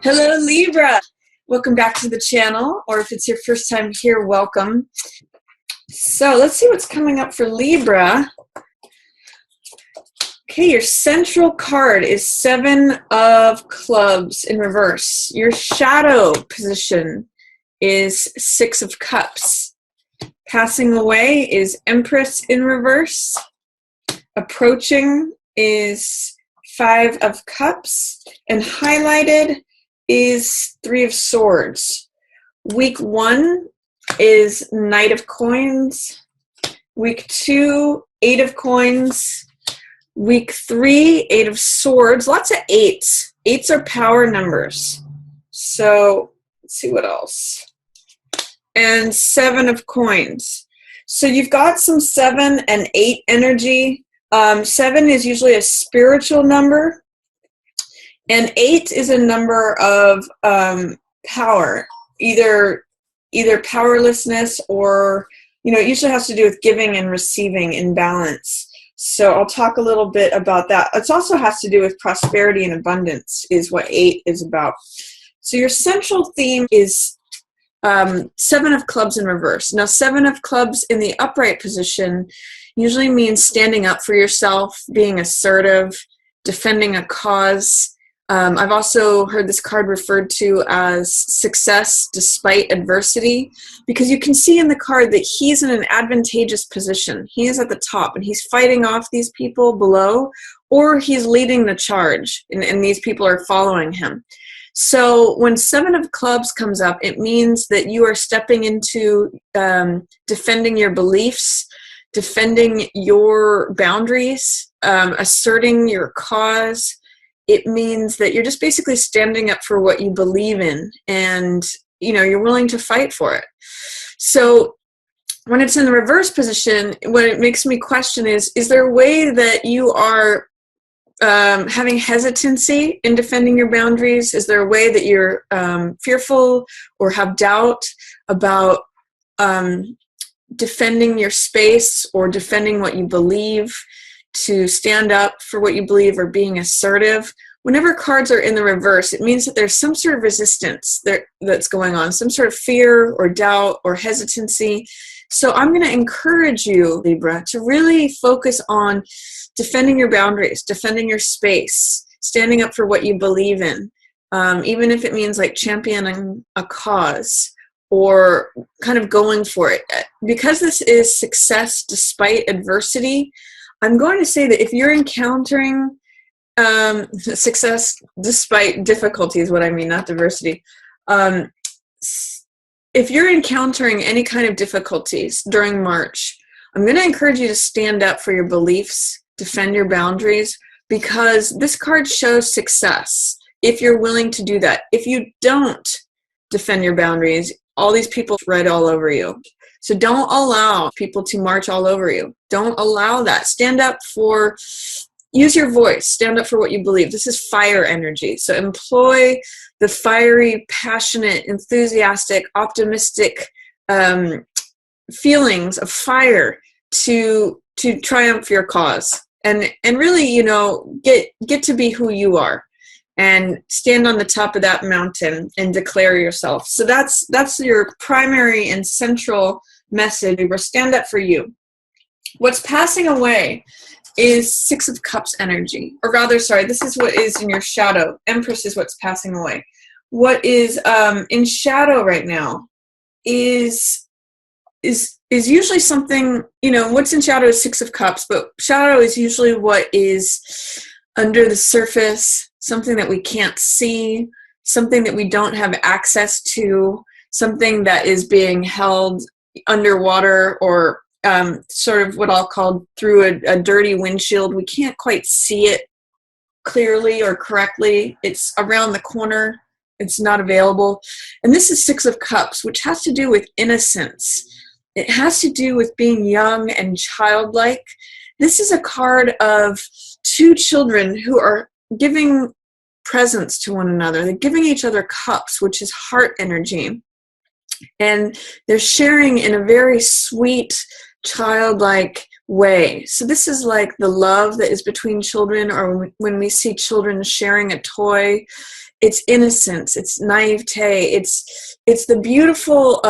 Hello, Libra. Welcome back to the channel, or if it's your first time here, welcome. So let's see what's coming up for Libra. Okay, your central card is 7 of Clubs in reverse. Your shadow position is 6 of Cups. Passing away is Empress in reverse. Approaching is 5 of Cups. And highlighted is 3 of Swords. Week 1 is Knight of Coins. Week 2, 8 of Coins. Week 3, 8 of Swords. Lots of 8s. 8s are power numbers. So let's see what else. And 7 of Coins. So you've got some 7 and 8 energy. 7 is usually a spiritual number. And 8 is a number of power, either powerlessness or, it usually has to do with giving and receiving in balance. So I'll talk a little bit about that. It also has to do with prosperity and abundance is what 8 is about. So your central theme is 7 of Clubs in reverse. Now, 7 of Clubs in the upright position usually means standing up for yourself, being assertive, defending a cause. I've also heard this card referred to as success despite adversity, because you can see in the card that he's in an advantageous position. He is at the top and he's fighting off these people below, or he's leading the charge and these people are following him. So when 7 of Clubs comes up, it means that you are stepping into defending your beliefs, defending your boundaries, asserting your cause. It means that you're just basically standing up for what you believe in, and you're willing to fight for it. So when it's in the reverse position, what it makes me question is there a way that you are having hesitancy in defending your boundaries? Is there a way that you're fearful or have doubt about defending your space or defending what you believe, to stand up for what you believe, or being assertive? Whenever cards are in the reverse, it means that there's some sort of resistance that's going on, some sort of fear or doubt or hesitancy. So I'm going to encourage you, Libra, to really focus on defending your boundaries, defending your space, standing up for what you believe in, even if it means like championing a cause or kind of going for it. Because this is success despite adversity, I'm going to say that if you're encountering success despite difficulty is what I mean, not diversity. If you're encountering any kind of difficulties during March, I'm going to encourage you to stand up for your beliefs, defend your boundaries, because this card shows success if you're willing to do that. If you don't defend your boundaries, all these people tread all over you. So don't allow people to march all over you. Don't allow that. Stand up for, use your voice. Stand up for what you believe. This is fire energy. So employ the fiery, passionate, enthusiastic, optimistic feelings of fire to triumph your cause. And really, get to be who you are. And stand on the top of that mountain and declare yourself. So that's your primary and central message. We're stand up for you. What's passing away is 6 of Cups energy. Or rather, sorry, this is what is in your shadow. Empress is what's passing away. What is in shadow right now is usually something, what's in shadow is 6 of Cups, but shadow is usually what is under the surface, something that we can't see, something that we don't have access to, something that is being held underwater, or sort of what I'll call through a dirty windshield. We can't quite see it clearly or correctly. It's around the corner. It's not available. And this is 6 of Cups, which has to do with innocence. It has to do with being young and childlike. This is a card of 2 children who are giving presents to one another. They're giving each other cups, which is heart energy. And they're sharing in a very sweet, childlike way. So this is like the love that is between children, or when we see children sharing a toy. it's innocence, it's naivete, it's the beautiful,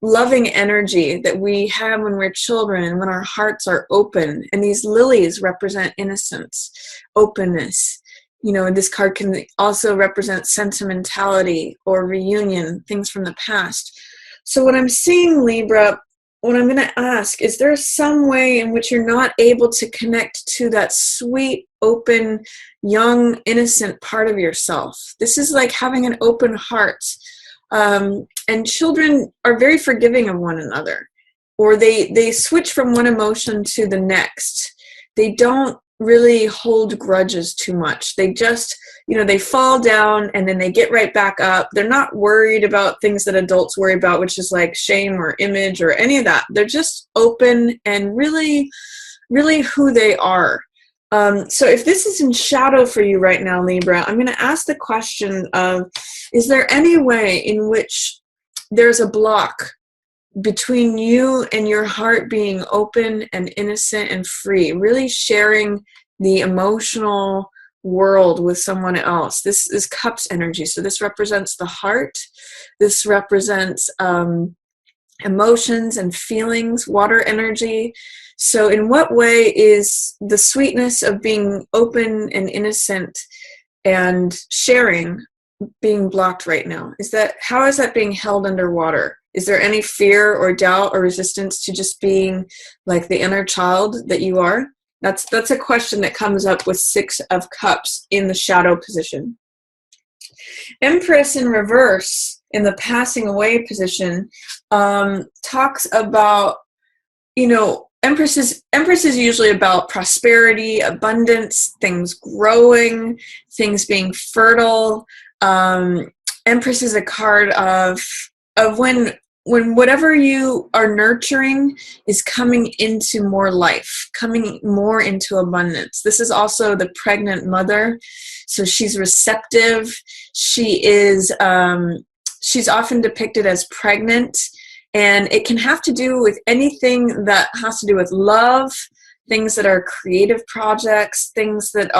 loving energy that we have when we're children, when our hearts are open. And these lilies represent innocence, openness. You know, and this card can also represent sentimentality or reunion, things from the past. So what I'm seeing, Libra, what I'm going to ask, is there some way in which you're not able to connect to that sweet, open, young, innocent part of yourself? This is like having an open heart. And children are very forgiving of one another, or they switch from one emotion to the next. They don't really hold grudges too much. They just, you know, they fall down and then they get right back up. They're not worried about things that adults worry about, which is like shame or image or any of that. They're just open and really, really who they are. So if this is in shadow for you right now, Libra, I'm going to ask the question of, is there any way in which there's a block between you and your heart being open and innocent and free, really sharing the emotional world with someone else? This is cups energy. So this represents the heart. This represents emotions and feelings, water energy. So in what way is the sweetness of being open and innocent and sharing being blocked right now? How is that being held underwater? Is there any fear or doubt or resistance to just being like the inner child that you are? That's a question that comes up with 6 of Cups in the shadow position. Empress in reverse in the passing away position talks about, you know, Empress is usually about prosperity, abundance, things growing, things being fertile. Empress is a card of when whatever you are nurturing is coming into more life, coming more into abundance. This is also the pregnant mother, so she's receptive. She's often depicted as pregnant, and it can have to do with anything that has to do with love, things that are creative projects, things that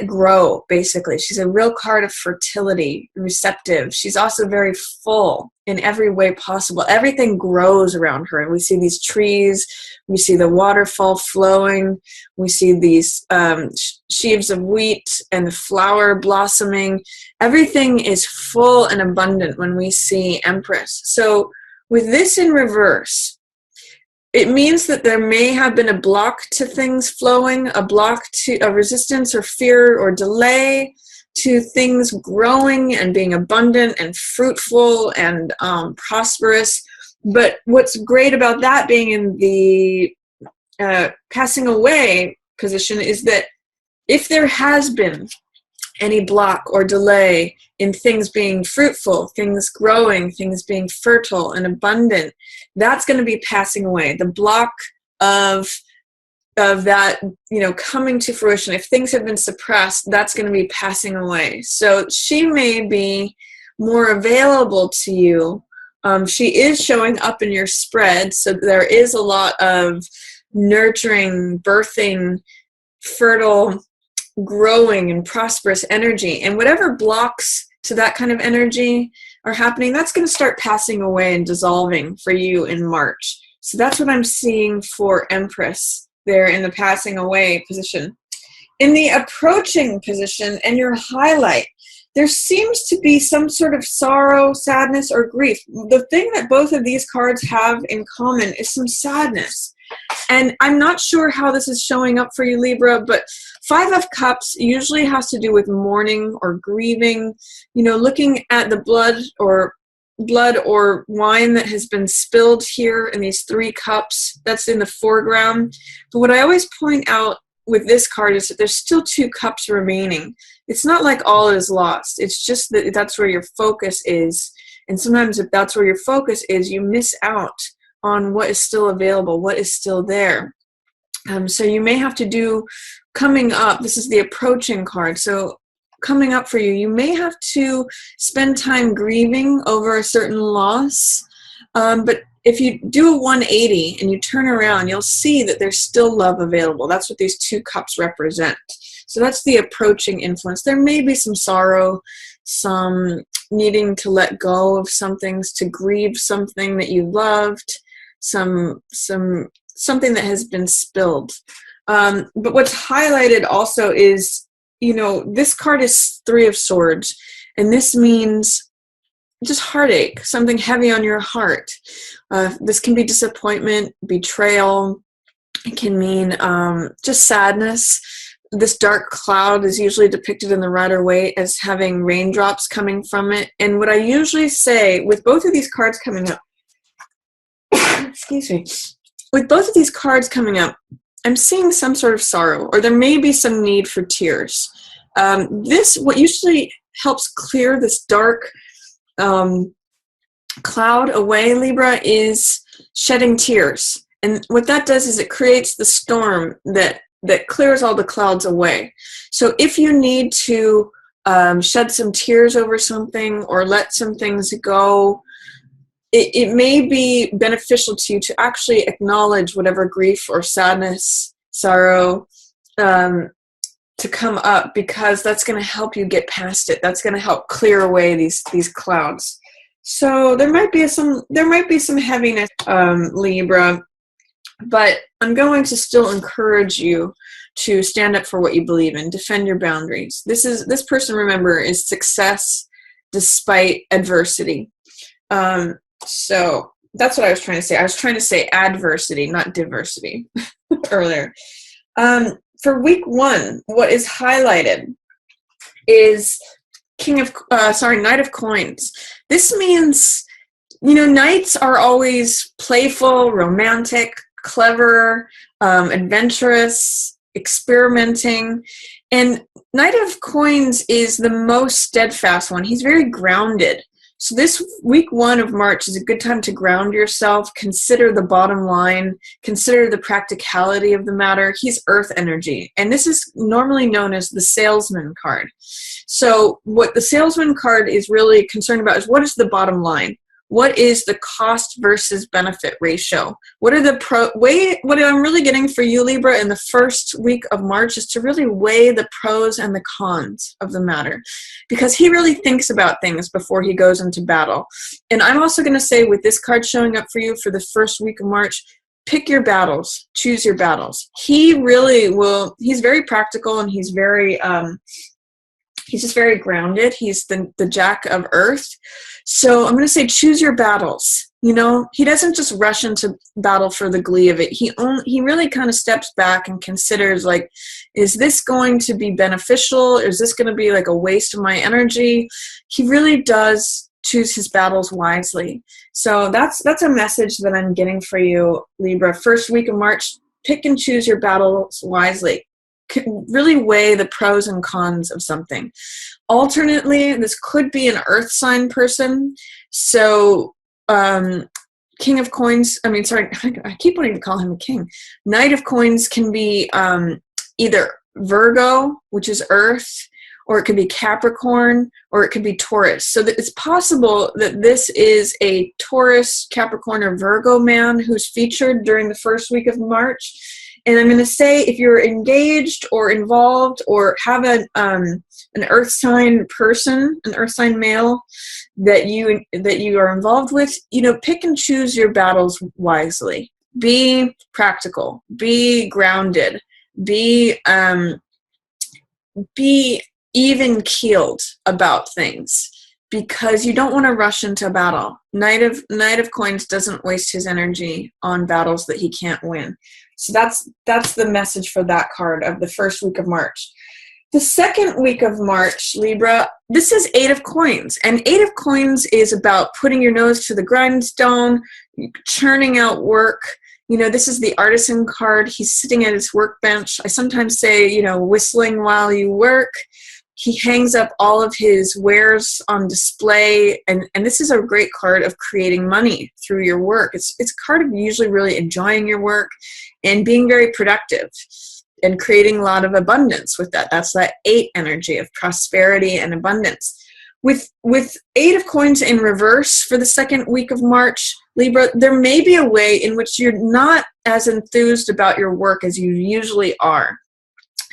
grow, basically. She's a real card of fertility, receptive. She's also very full in every way possible. Everything grows around her. And we see these trees, we see the waterfall flowing, we see these sheaves of wheat and the flower blossoming. Everything is full and abundant when we see Empress. So with this in reverse, it means that there may have been a block to things flowing, a block to a resistance or fear or delay to things growing and being abundant and fruitful and prosperous. But what's great about that being in the passing away position is that if there has been any block or delay in things being fruitful, things growing, things being fertile and abundant, that's going to be passing away. The block of that, you know, coming to fruition. If things have been suppressed, that's going to be passing away. So she may be more available to you. She is showing up in your spread, so there is a lot of nurturing, birthing, fertile, growing and prosperous energy. And whatever blocks to that kind of energy are happening, that's going to start passing away and dissolving for you in March. So that's what I'm seeing for Empress there in the passing away position. In the approaching position and your highlight, there seems to be some sort of sorrow, sadness, or grief. The thing that both of these cards have in common is some sadness. And I'm not sure how this is showing up for you, Libra, but 5 of Cups usually has to do with mourning or grieving, you know, looking at the blood or wine that has been spilled here in these 3 cups. That's in the foreground. But what I always point out with this card is that there's still 2 cups remaining. It's not like all is lost. It's just that that's where your focus is. And sometimes if that's where your focus is, you miss out on what is still available, what is still there. So you may have to do, coming up, this is the approaching card, so coming up for you, you may have to spend time grieving over a certain loss, but if you do a 180 and you turn around, you'll see that there's still love available. That's what these 2 cups represent. So that's the approaching influence. There may be some sorrow, some needing to let go of some things, to grieve something that you loved, something that has been spilled. But what's highlighted also is, this card is 3 of Swords, and this means just heartache, something heavy on your heart. This can be disappointment, betrayal. It can mean just sadness. This dark cloud is usually depicted in the Rider-Waite as having raindrops coming from it. And what I usually say with both of these cards coming up, excuse me, with both of these cards coming up, I'm seeing some sort of sorrow, or there may be some need for tears. What usually helps clear this dark cloud away, Libra, is shedding tears. And what that does is it creates the storm that clears all the clouds away. So if you need to shed some tears over something or let some things go, it may be beneficial to you to actually acknowledge whatever grief or sadness, sorrow, to come up, because that's going to help you get past it. That's going to help clear away these clouds. So there might be some heaviness, Libra, but I'm going to still encourage you to stand up for what you believe in, defend your boundaries. This person, remember, is success despite adversity. So that's what I was trying to say. I was trying to say adversity, not diversity earlier. For week 1, what is highlighted is Knight of Coins. This means, knights are always playful, romantic, clever, adventurous, experimenting. And Knight of Coins is the most steadfast one. He's very grounded. So this week 1 of March is a good time to ground yourself, consider the bottom line, consider the practicality of the matter. He's earth energy, and this is normally known as the salesman card. So what the salesman card is really concerned about is, what is the bottom line? What is the cost versus benefit ratio? What I'm really getting for you, Libra, in the first week of March is to really weigh the pros and the cons of the matter, because he really thinks about things before he goes into battle. And I'm also going to say, with this card showing up for you for the first week of March, pick your battles, choose your battles. He really will. He's very practical, and he's very he's just very grounded. He's the Jack of Earth. So I'm going to say, choose your battles. He doesn't just rush into battle for the glee of it. He really kind of steps back and considers, like, is this going to be beneficial? Is this going to be like a waste of my energy? He really does choose his battles wisely. So that's a message that I'm getting for you, Libra. First week of March, pick and choose your battles wisely. Really weigh the pros and cons of something. Alternately, this could be an earth sign person. So King of Coins, I keep wanting to call him a king. Knight of Coins can be either Virgo, which is earth, or it could be Capricorn, or it could be Taurus. So that it's possible that this is a Taurus, Capricorn, or Virgo man who's featured during the first week of March. And I'm going to say, if you're engaged or involved or have an earth sign person, an earth sign male that you are involved with, pick and choose your battles wisely. Be practical. Be grounded. Be even keeled about things, because you don't want to rush into battle. Knight of Coins doesn't waste his energy on battles that he can't win. So that's the message for that card of the first week of March. The second week of March, Libra, this is 8 of Coins. And 8 of Coins is about putting your nose to the grindstone, churning out work. This is the artisan card. He's sitting at his workbench. I sometimes say, whistling while you work. He hangs up all of his wares on display, and this is a great card of creating money through your work. It's a card of usually really enjoying your work and being very productive and creating a lot of abundance with that. That's that 8 energy of prosperity and abundance. With 8 of Coins in reverse for the second week of March, Libra, there may be a way in which you're not as enthused about your work as you usually are.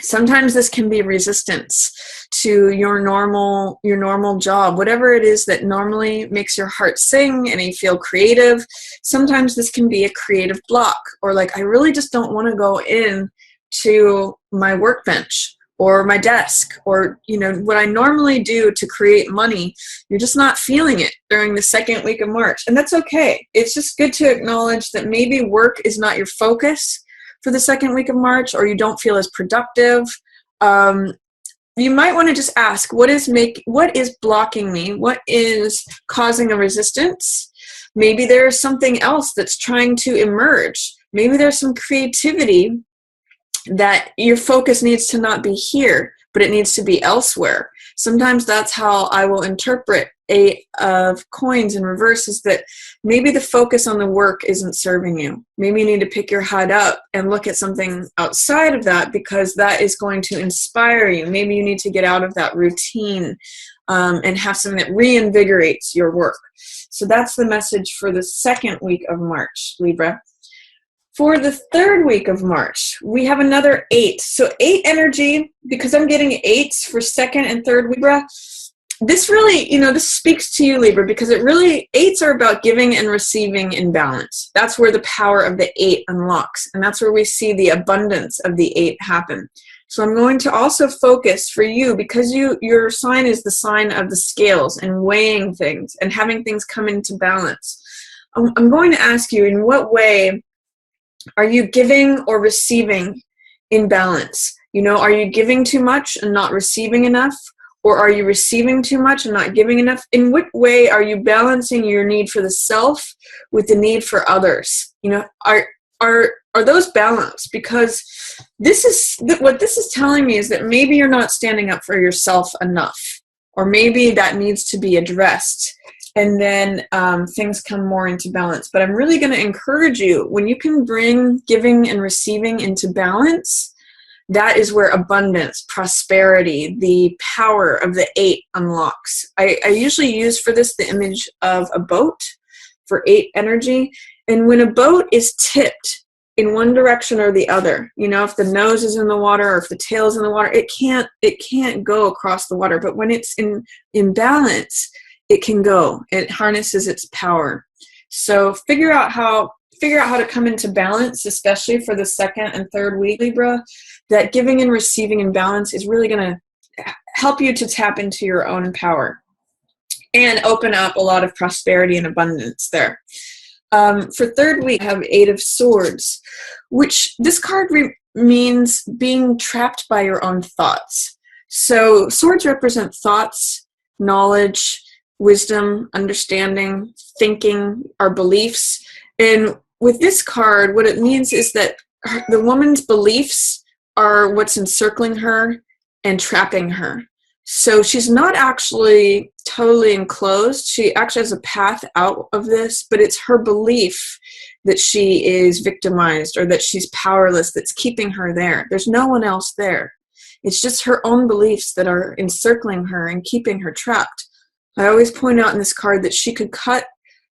Sometimes this can be resistance to your normal job, whatever it is that normally makes your heart sing and you feel creative. Sometimes this can be a creative block, or like, I really just don't want to go in to my workbench or my desk, or what I normally do to create money. You're just not feeling it during the second week of March, and that's okay. It's just good to acknowledge that maybe work is not your focus for the second week of March, or you don't feel as productive. You might want to just ask, what is blocking me? What is causing a resistance? Maybe there's something else that's trying to emerge. Maybe there's some creativity that your focus needs to not be here, but it needs to be elsewhere. Sometimes that's how I will interpret 8 of coins in reverse, is that maybe the focus on the work isn't serving you. Maybe you need to pick your head up and look at something outside of that, because that is going to inspire you. Maybe you need to get out of that routine and have something that reinvigorates your work. So that's the message for the second week of March, Libra. For the third week of March, we have another 8. So 8 energy, because I'm getting 8s for second and third Libra. This really, this speaks to you, Libra, because 8s are about giving and receiving in balance. That's where the power of the 8 unlocks. And that's where we see the abundance of the 8 happen. So I'm going to also focus for you, because your sign is the sign of the scales and weighing things and having things come into balance. I'm going to ask you, in what way are you giving or receiving in balance? Are you giving too much and not receiving enough? Or are you receiving too much and not giving enough? In what way are you balancing your need for the self with the need for others? Are those balanced? Because what this is telling me is that maybe you're not standing up for yourself enough, or maybe that needs to be addressed. And then things come more into balance. But I'm really going to encourage you, when you can bring giving and receiving into balance, that is where abundance, prosperity, the power of the 8 unlocks. I usually use for this the image of a boat for 8 energy. And when a boat is tipped in one direction or the other, if the nose is in the water or if the tail is in the water, it can't go across the water. But when it's in balance, it can go. It harnesses its power. So figure out how to come into balance, especially for the second and third week, Libra. That giving and receiving in balance is really going to help you to tap into your own power and open up a lot of prosperity and abundance there. For third week, I have 8 of Swords, which this card means being trapped by your own thoughts. So swords represent thoughts, knowledge, wisdom, understanding, thinking, our beliefs. And with this card, what it means is that the woman's beliefs are what's encircling her and trapping her. So she's not actually totally enclosed. She actually has a path out of this, but it's her belief that she is victimized or that she's powerless that's keeping her there. There's no one else there. It's just her own beliefs that are encircling her and keeping her trapped. I always point out in this card that she could cut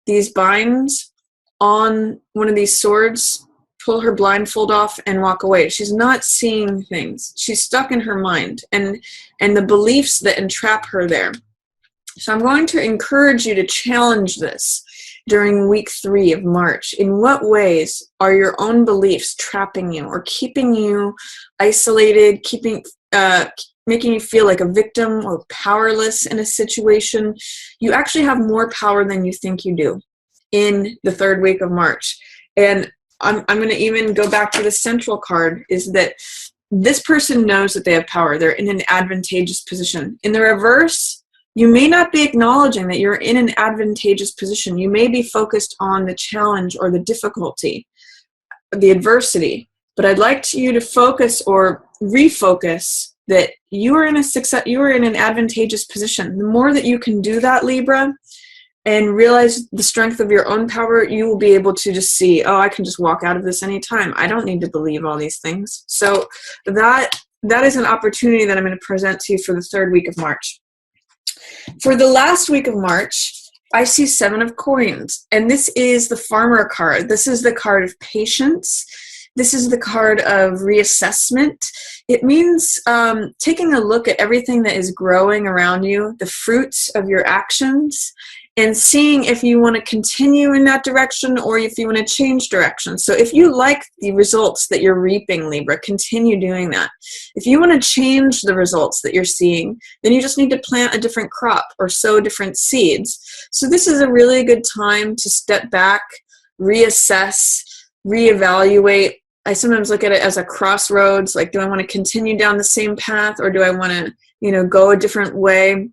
these binds on one of these swords, pull her blindfold off, and walk away. She's not seeing things. She's stuck in her mind and the beliefs that entrap her there. So I'm going to encourage you to challenge this during week 3 of March. In what ways are your own beliefs trapping you or keeping you isolated, making you feel like a victim or powerless in a situation? You actually have more power than you think you do in the third week of March. And I'm going to even go back to the central card, is that this person knows that they have power. They're in an advantageous position. In the reverse, you may not be acknowledging that you're in an advantageous position. You may be focused on the challenge or the difficulty, the adversity. But I'd like you to focus or refocus that you are in an advantageous position. The more that you can do that, Libra, and realize the strength of your own power, you will be able to just see, I can just walk out of this anytime. I don't need to believe all these things. So that is an opportunity that I'm going to present to you for the third week of March. For the last week of March, I see 7 of Coins, and this is the Farmer card. This is the card of patience This is the card of reassessment. It means taking a look at everything that is growing around you, the fruits of your actions, and seeing if you want to continue in that direction or if you want to change direction. So if you like the results that you're reaping, Libra, continue doing that. If you want to change the results that you're seeing, then you just need to plant a different crop or sow different seeds. So this is a really good time to step back, reassess, reevaluate. I sometimes look at it as a crossroads, like, do I want to continue down the same path or do I want to, go a different way?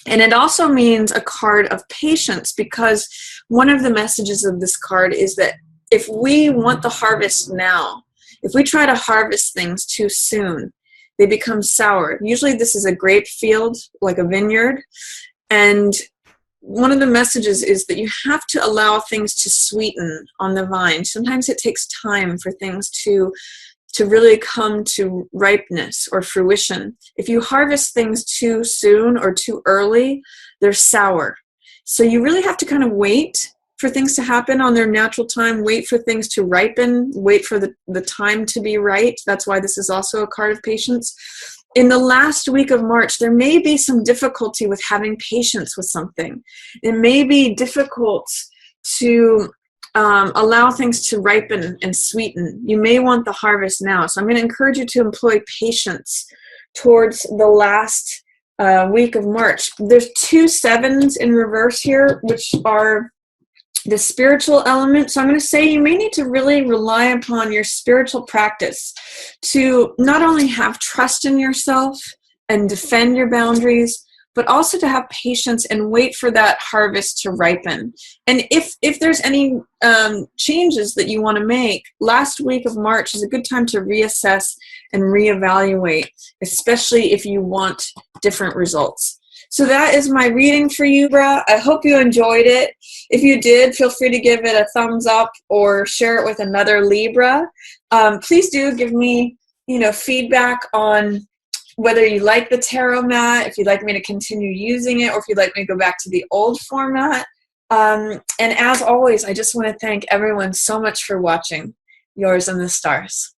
And it also means a card of patience, because one of the messages of this card is that if we want the harvest now, if we try to harvest things too soon, they become sour. Usually this is a grape field, like a vineyard. And one of the messages is that you have to allow things to sweeten on the vine. Sometimes it takes time for things to really come to ripeness or fruition. If you harvest things too soon or too early, they're sour. So you really have to kind of wait for things to happen on their natural time, wait for things to ripen, wait for the time to be right. That's why this is also a card of patience. In the last week of March, there may be some difficulty with having patience with something. It may be difficult to allow things to ripen and sweeten. You may want the harvest now. So I'm going to encourage you to employ patience towards the last week of March. There's 2 7s in reverse here, which are the spiritual element. So I'm going to say you may need to really rely upon your spiritual practice to not only have trust in yourself and defend your boundaries, but also to have patience and wait for that harvest to ripen. And if there's any changes that you want to make, last week of March is a good time to reassess and reevaluate, especially if you want different results. So that is my reading for you, Libra. I hope you enjoyed it. If you did, feel free to give it a thumbs up or share it with another Libra. Please do give me, feedback on whether you like the tarot mat, if you'd like me to continue using it, or if you'd like me to go back to the old format. And as always, I just want to thank everyone so much for watching. Yours in the stars.